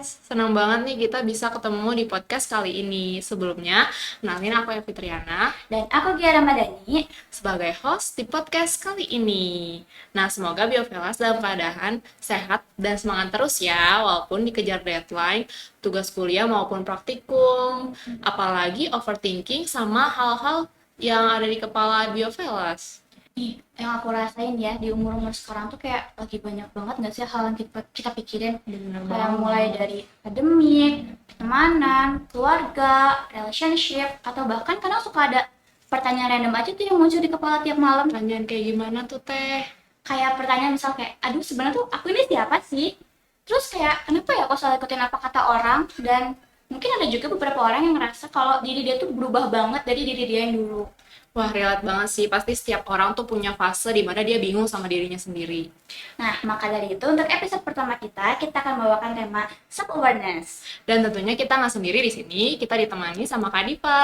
Senang banget nih kita bisa ketemu di podcast kali ini. Sebelumnya, kenalin aku Evi Triana Dan aku Gia Ramadhani. sebagai host di podcast kali ini. Nah, semoga Biovelas dalam keadaan sehat dan semangat terus ya, walaupun dikejar deadline, tugas kuliah maupun praktikum, apalagi overthinking sama hal-hal yang ada di kepala Biovelas. Nih, yang aku rasain ya di umur-umur sekarang tuh kayak lagi banyak banget nggak sih hal yang kita pikirin. Bener Kayak mulai banget. dari akademik, pertemanan, keluarga, relationship, atau bahkan kadang suka ada pertanyaan random aja tuh yang muncul di kepala tiap malam. Pertanyaan kayak gimana tuh, Teh? Kayak pertanyaan misal kayak, aduh sebenarnya tuh aku ini siapa sih? Terus kayak, kenapa ya aku selalu ikutin apa kata orang? Dan mungkin ada juga beberapa orang yang ngerasa kalau diri dia tuh berubah banget dari diri dia yang dulu. Wah, relate banget sih. Pasti setiap orang tuh punya fase di mana dia bingung sama dirinya sendiri. Nah, maka dari itu untuk episode pertama kita akan membawakan tema self-awareness. Dan tentunya kita nggak sendiri di sini, kita ditemani sama Kak Diva.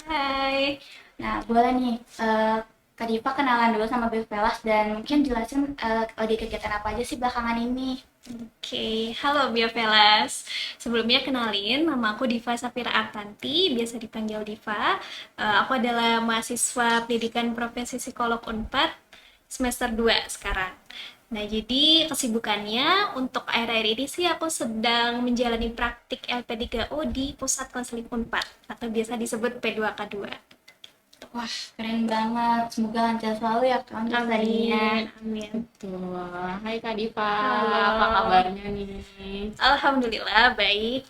Hai. Nah, boleh nih, Kak Diva kenalan dulu sama Bevelas dan mungkin jelasin lagi kegiatan apa aja sih belakangan ini. Oke, halo Biovelas. Sebelumnya kenalin, nama aku Diva Safira Artanti, biasa dipanggil Diva. Aku adalah mahasiswa pendidikan profesi psikolog Unpad semester 2 sekarang. Nah, jadi kesibukannya untuk akhir-akhir ini sih aku sedang menjalani praktik LP3O di Pusat Konseling Unpad atau biasa disebut P2K2. Wah, keren banget. Semoga lancar selalu ya Kak untuk studinya. Amin, amin. Tuh, hai Kak Diva, Halo. apa kabarnya nih? Alhamdulillah, baik.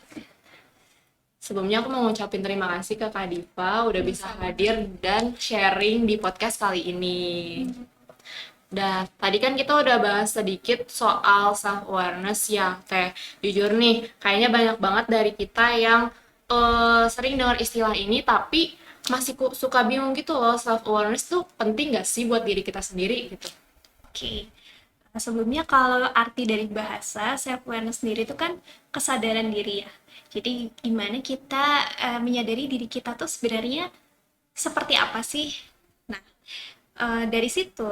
Sebelumnya aku mau ngucapin terima kasih ke Kak Diva udah bisa hadir dan sharing di podcast kali ini. Tadi kan kita udah bahas sedikit soal self-awareness ya, Teh. Jujur nih, kayaknya banyak banget dari kita yang sering dengar istilah ini, tapi masih suka bingung gitu loh, self-awareness tuh penting gak sih buat diri kita sendiri gitu. Oke. Sebelumnya kalau arti dari bahasa self-awareness sendiri itu kan kesadaran diri ya. Jadi gimana kita menyadari diri kita tuh sebenarnya seperti apa sih? Nah, dari situ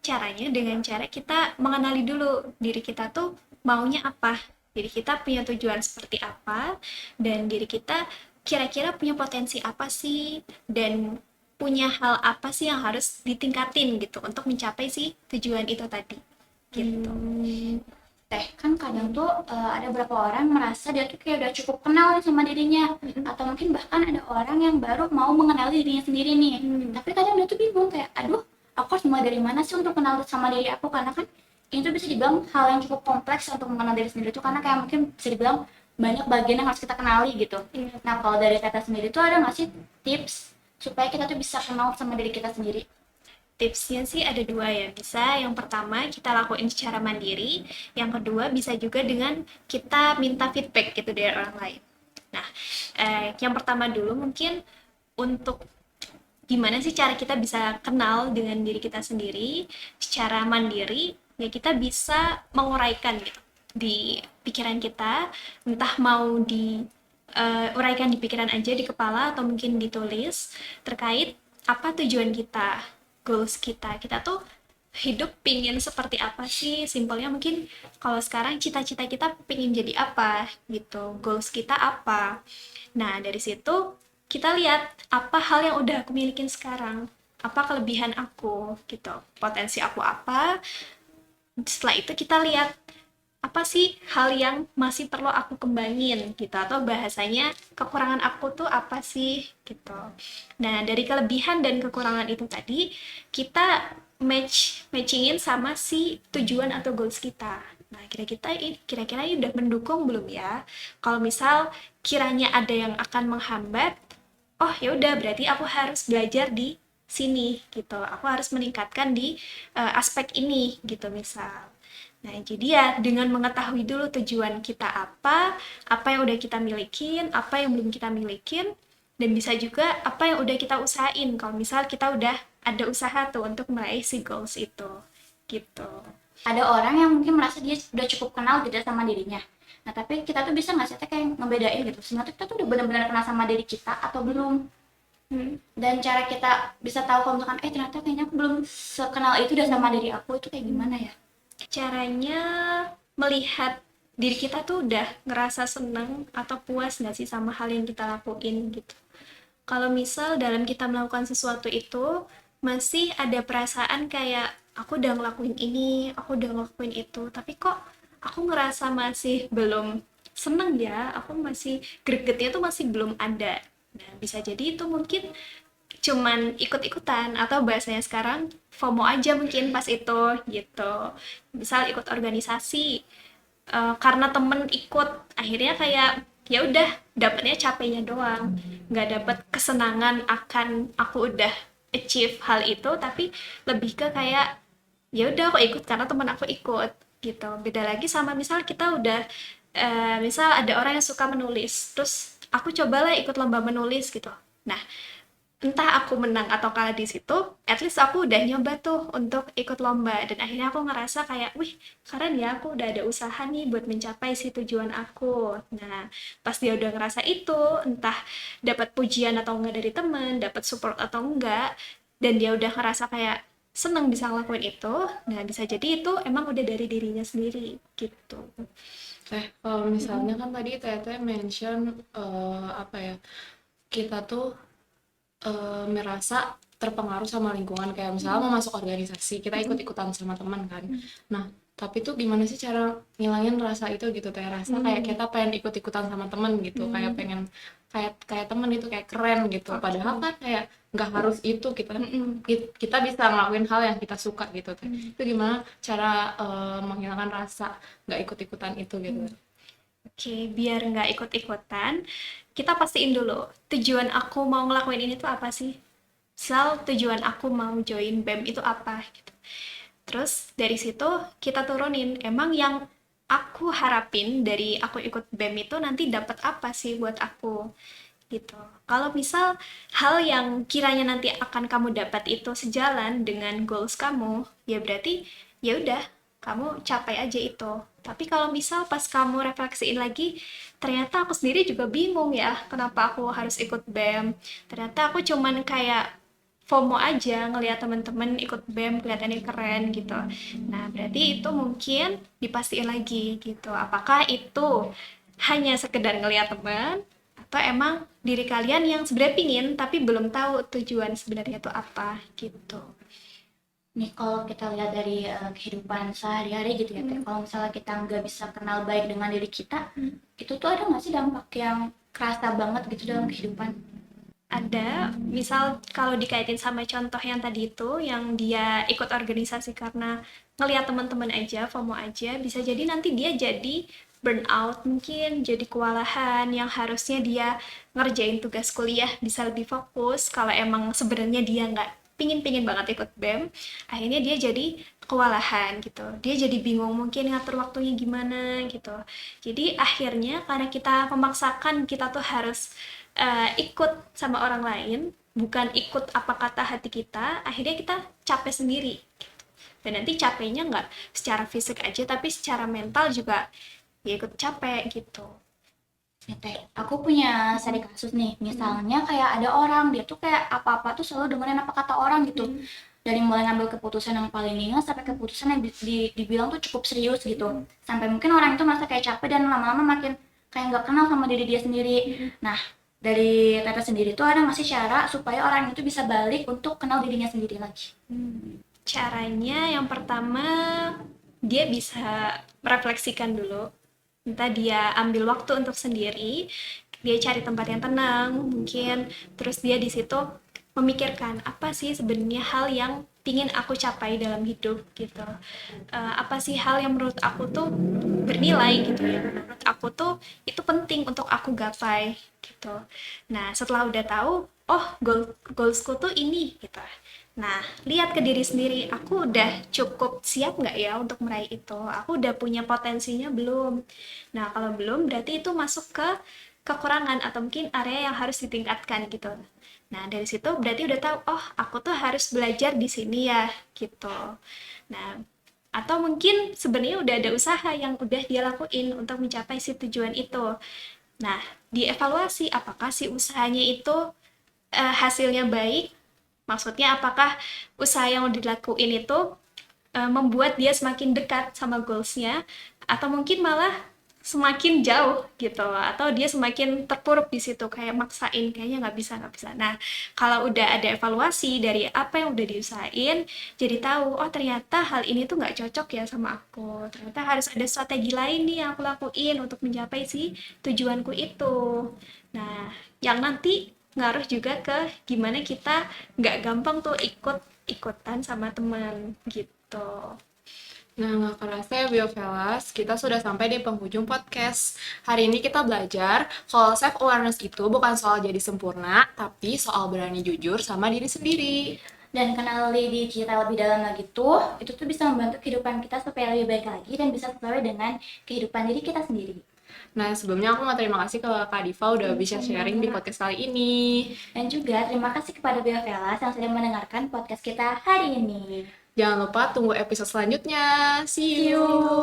caranya dengan cara kita mengenali dulu diri kita tuh maunya apa. Diri kita punya tujuan seperti apa dan diri kita kira-kira punya potensi apa sih dan punya hal apa sih yang harus ditingkatin gitu untuk mencapai si tujuan itu tadi gitu. Teh, kan kadang tuh ada beberapa orang merasa dia tuh kayak udah cukup kenal nih sama dirinya. Atau mungkin bahkan ada orang yang baru mau mengenali dirinya sendiri nih. Tapi kadang dia tuh bingung kayak, aduh, aku harus mulai dari mana sih untuk kenal sama diri aku? Karena kan ini tuh bisa dibilang hal yang cukup kompleks untuk mengenal diri sendiri tuh, karena kayak mungkin bisa dibilang banyak bagian yang harus kita kenali gitu. Nah, kalau dari kata sendiri tuh ada nggak sih tips supaya kita tuh bisa kenal sama diri kita sendiri? Tipsnya sih ada dua ya, bisa yang pertama kita lakuin secara mandiri, yang kedua bisa juga dengan kita minta feedback gitu dari orang lain. Nah, yang pertama dulu mungkin untuk gimana sih cara kita bisa kenal dengan diri kita sendiri secara mandiri, ya kita bisa menguraikan gitu di pikiran kita, entah mau di uraikan di pikiran aja di kepala atau mungkin ditulis terkait apa tujuan kita, goals kita tuh hidup pingin seperti apa sih, simpelnya mungkin kalau sekarang cita-cita kita pingin jadi apa gitu, goals kita apa. Nah dari situ kita lihat apa hal yang udah aku milikin sekarang, apa kelebihan aku gitu, potensi aku apa. Setelah itu kita lihat apa sih hal yang masih perlu aku kembangin gitu, atau bahasanya kekurangan aku tuh apa sih gitu. Nah dari kelebihan dan kekurangan itu tadi kita matchingin sama si tujuan atau goals kita. Nah kira-kira ini udah mendukung belum ya? Kalau misal kiranya ada yang akan menghambat, oh ya udah berarti aku harus belajar di sini gitu, aku harus meningkatkan di aspek ini gitu misal. Nah, jadi ya dengan mengetahui dulu tujuan kita apa yang udah kita milikin, apa yang belum kita milikin, dan bisa juga apa yang udah kita usahain. Kalau misal kita udah ada usaha tuh untuk meraih si goals itu, gitu. Ada orang yang mungkin merasa dia udah cukup kenal gitu sama dirinya. Nah, tapi kita tuh bisa nggak sih kayak ngebedain gitu, sebenarnya kita tuh udah benar-benar kenal sama diri kita atau belum? Dan cara kita bisa tahu kalau misalkan, ternyata kayaknya aku belum sekenal itu udah sama diri aku, itu kayak gimana ya? Caranya melihat diri kita tuh udah ngerasa seneng atau puas nggak sih sama hal yang kita lakuin gitu. Kalau misal dalam kita melakukan sesuatu itu masih ada perasaan kayak aku udah ngelakuin ini, aku udah ngelakuin itu, tapi kok aku ngerasa masih belum seneng ya, aku masih gregetnya tuh masih belum ada. Nah, bisa jadi itu mungkin cuman ikut-ikutan atau bahasanya sekarang FOMO aja mungkin pas itu gitu. Misal ikut organisasi, karena temen ikut akhirnya kayak ya udah dapetnya capeknya doang, nggak dapet kesenangan akan aku udah achieve hal itu, tapi lebih ke kayak ya udah aku ikut karena temen aku ikut gitu. Beda lagi sama misal kita udah misal ada orang yang suka menulis, terus aku cobalah ikut lomba menulis gitu. Nah, entah aku menang atau kalah di situ, at least aku udah nyoba tuh untuk ikut lomba dan akhirnya aku ngerasa kayak, wih, keren ya aku udah ada usaha nih buat mencapai si tujuan aku. Nah, pas dia udah ngerasa itu, entah dapat pujian atau enggak dari temen, dapat support atau enggak, dan dia udah ngerasa kayak seneng bisa ngelakuin itu, nah bisa jadi itu emang udah dari dirinya sendiri gitu. Kalau misalnya kan tadi Teteh mention apa ya, kita tuh merasa terpengaruh sama lingkungan, kayak misalnya mau masuk organisasi kita ikut-ikutan sama teman kan. Nah, tapi tuh gimana sih cara ngilangin rasa itu gitu teh, rasa kayak kita pengen ikut-ikutan sama teman gitu, kayak pengen kayak temen itu kayak keren gitu, padahal kan kayak nggak harus itu, kita bisa ngelakuin hal yang kita suka gitu teh. Itu gimana cara menghilangkan rasa nggak ikut-ikutan itu gitu. Oke, biar nggak ikut-ikutan, kita pastiin dulu tujuan aku mau ngelakuin ini tuh apa sih? Misal tujuan aku mau join BEM itu apa gitu. Terus dari situ kita turunin, emang yang aku harapin dari aku ikut BEM itu nanti dapat apa sih buat aku gitu. Kalau misal hal yang kiranya nanti akan kamu dapat itu sejalan dengan goals kamu, ya berarti ya udah kamu capai aja itu. Tapi kalau misal pas kamu refleksiin lagi, ternyata aku sendiri juga bingung ya, kenapa aku harus ikut BEM. Ternyata aku cuman kayak FOMO aja ngelihat teman-teman ikut BEM kelihatannya keren gitu. Nah, berarti itu mungkin dipastiin lagi gitu. Apakah itu hanya sekedar ngelihat teman atau emang diri kalian yang sebenarnya pingin tapi belum tahu tujuan sebenarnya itu apa gitu. Nih kalau kita lihat dari kehidupan sehari-hari gitu ya, kalau misalnya kita nggak bisa kenal baik dengan diri kita, itu tuh ada nggak sih dampak yang kerasa banget gitu dalam kehidupan? Ada, misal kalau dikaitin sama contoh yang tadi itu, yang dia ikut organisasi karena ngelihat teman-teman aja, FOMO aja, bisa jadi nanti dia jadi burnout, mungkin jadi kewalahan yang harusnya dia ngerjain tugas kuliah bisa lebih fokus. Kalau emang sebenarnya dia nggak pingin-pingin banget ikut BEM, akhirnya dia jadi kewalahan gitu. Dia jadi bingung mungkin ngatur waktunya gimana gitu. Jadi akhirnya karena kita memaksakan kita tuh harus ikut sama orang lain, bukan ikut apa kata hati kita, akhirnya kita capek sendiri. Dan nanti capeknya nggak secara fisik aja, tapi secara mental juga ya ikut capek gitu. Teh, aku punya studi kasus nih, misalnya kayak ada orang dia tuh kayak apa-apa tuh selalu dengerin apa kata orang gitu. Dari mulai ngambil keputusan yang paling ringan sampai keputusan yang dibilang tuh cukup serius gitu. Sampai mungkin orang itu merasa kayak capek dan lama-lama makin kayak nggak kenal sama diri dia sendiri. Nah, dari Tete sendiri tuh ada masih cara supaya orang itu bisa balik untuk kenal dirinya sendiri lagi? Caranya yang pertama dia bisa merefleksikan dulu, entah dia ambil waktu untuk sendiri, dia cari tempat yang tenang mungkin, terus dia di situ memikirkan apa sih sebenarnya hal yang pingin aku capai dalam hidup gitu. Apa sih hal yang menurut aku tuh bernilai gitu ya, menurut aku tuh itu penting untuk aku gapai gitu. Nah, setelah udah tahu, oh goalsku tuh ini gitu, nah lihat ke diri sendiri, aku udah cukup siap nggak ya untuk meraih itu, aku udah punya potensinya belum. Nah, kalau belum berarti itu masuk ke kekurangan atau mungkin area yang harus ditingkatkan gitu. Nah, dari situ berarti udah tahu, oh aku tuh harus belajar di sini ya gitu. Nah, atau mungkin sebenarnya udah ada usaha yang udah dia lakuin untuk mencapai si tujuan itu. Nah, dievaluasi apakah si usahanya itu hasilnya baik, maksudnya apakah usaha yang dilakuin itu membuat dia semakin dekat sama goalsnya, atau mungkin malah semakin jauh gitu atau dia semakin terpuruk di situ kayak maksain kayaknya nggak bisa. Nah, kalau udah ada evaluasi dari apa yang udah diusahain, jadi tahu oh ternyata hal ini tuh nggak cocok ya sama aku. Ternyata harus ada strategi lain nih yang aku lakuin untuk mencapai si tujuanku itu. Nah, yang nanti ngaruh juga ke gimana kita nggak gampang tuh ikut-ikutan sama teman gitu. Nah, nggak kerasa ya Biovelas, kita sudah sampai di penghujung podcast. Hari ini kita belajar kalau self-awareness itu bukan soal jadi sempurna, tapi soal berani jujur sama diri sendiri. Dan kenali diri kita lebih dalam lagi tuh, itu tuh bisa membantu kehidupan kita supaya lebih baik lagi dan bisa sesuai dengan kehidupan diri kita sendiri. Nah, sebelumnya aku mau terima kasih ke Kak Diva udah bisa sharing di podcast kali ini. Dan juga terima kasih kepada Biovelas yang sudah mendengarkan podcast kita hari ini. Jangan lupa tunggu episode selanjutnya. See See you! you!